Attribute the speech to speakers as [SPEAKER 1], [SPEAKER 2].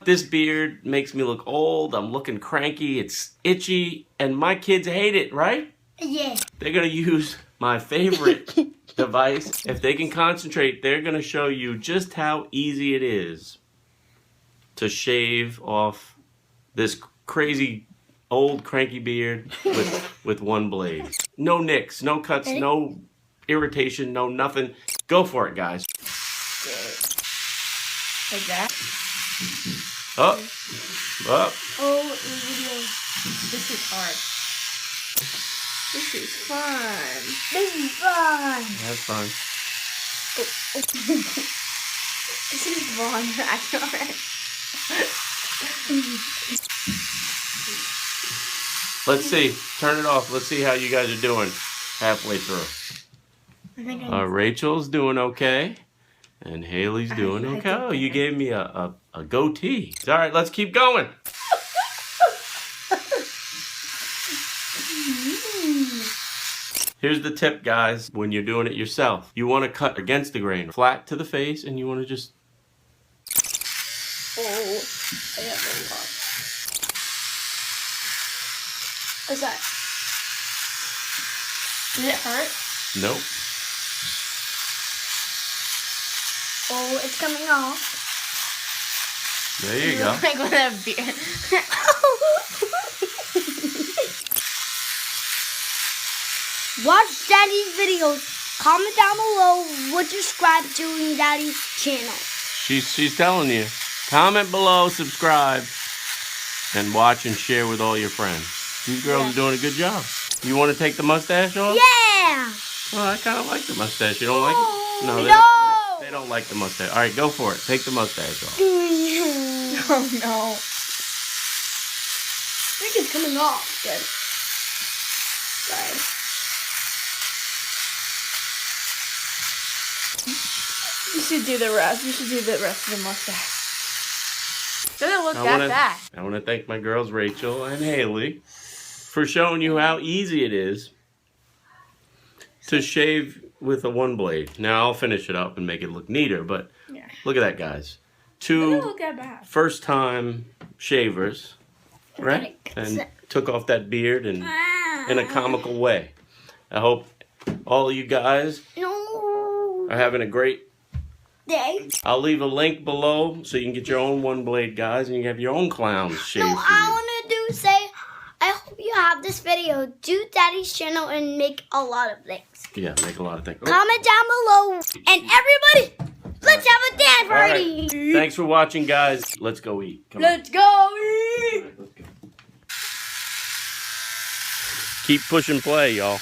[SPEAKER 1] This beard makes me look old. I'm looking cranky. It's itchy. And my kids hate it, right?
[SPEAKER 2] Yeah.
[SPEAKER 1] They're going to use my favorite device. If they can concentrate, they're going to show you just how easy it is to shave off this crazy old cranky beard with one blade. No nicks, no cuts, no irritation, no nothing. Go for it, guys.
[SPEAKER 3] Like that.
[SPEAKER 1] Up, up.
[SPEAKER 2] Oh,
[SPEAKER 3] This is hard. This is fun.
[SPEAKER 2] this is fun.
[SPEAKER 1] That's fine.
[SPEAKER 3] This is fun. I know, right?
[SPEAKER 1] Let's see. Turn it off. Let's see how you guys are doing halfway through.
[SPEAKER 2] I think
[SPEAKER 1] Rachel's doing okay. And Haley's doing okay. Oh, you gave me a goatee. All right, let's keep going. Here's the tip, guys. When you're doing it yourself, you want to cut against the grain, flat to the face, and you want to just...
[SPEAKER 3] Oh, I have a lot. What's that? Does it hurt?
[SPEAKER 1] Nope.
[SPEAKER 2] Oh, it's coming off.
[SPEAKER 1] There you go.
[SPEAKER 3] Like with a beard.
[SPEAKER 2] Watch Daddy's videos. Comment down below what you subscribe to Daddy's channel.
[SPEAKER 1] She's telling you. Comment below, subscribe, and watch and share with all your friends. These girls are doing a good job. You want to take the mustache off?
[SPEAKER 2] Yeah.
[SPEAKER 1] Well, I kind of like the mustache. You don't like it? No, they don't like the mustache. All right, go for it. Take the mustache off.
[SPEAKER 3] Oh no.
[SPEAKER 2] I think it's coming off. Good. Sorry.
[SPEAKER 3] You should do the rest. You should do the rest of the mustache. Doesn't look that bad.
[SPEAKER 1] I want to thank my girls, Rachel and Haley, for showing you how easy it is to shave with a one blade. Now, I'll finish it up and make it look neater, but
[SPEAKER 3] Yeah.
[SPEAKER 1] look at that, guys.
[SPEAKER 3] Doesn't
[SPEAKER 1] Two
[SPEAKER 3] look that bad.
[SPEAKER 1] first-time shavers, right? And took off that beard and in a comical way. I hope all of you guys
[SPEAKER 2] No.
[SPEAKER 1] are having a great
[SPEAKER 2] Day.
[SPEAKER 1] I'll leave a link below so you can get your own one blade, guys, and you can have your own clowns shaved
[SPEAKER 2] No,
[SPEAKER 1] for
[SPEAKER 2] I
[SPEAKER 1] you.
[SPEAKER 2] want to say, I hope you have this video. Do Daddy's channel and make a lot of things.
[SPEAKER 1] Yeah, make a lot of things. Oh,
[SPEAKER 2] Comment down below. And everybody, let's have a dance
[SPEAKER 1] all right.
[SPEAKER 2] party.
[SPEAKER 1] Thanks for watching, guys. Let's go eat. Come on.
[SPEAKER 2] Let's go.
[SPEAKER 1] All right, let's go. Keep pushing play, y'all.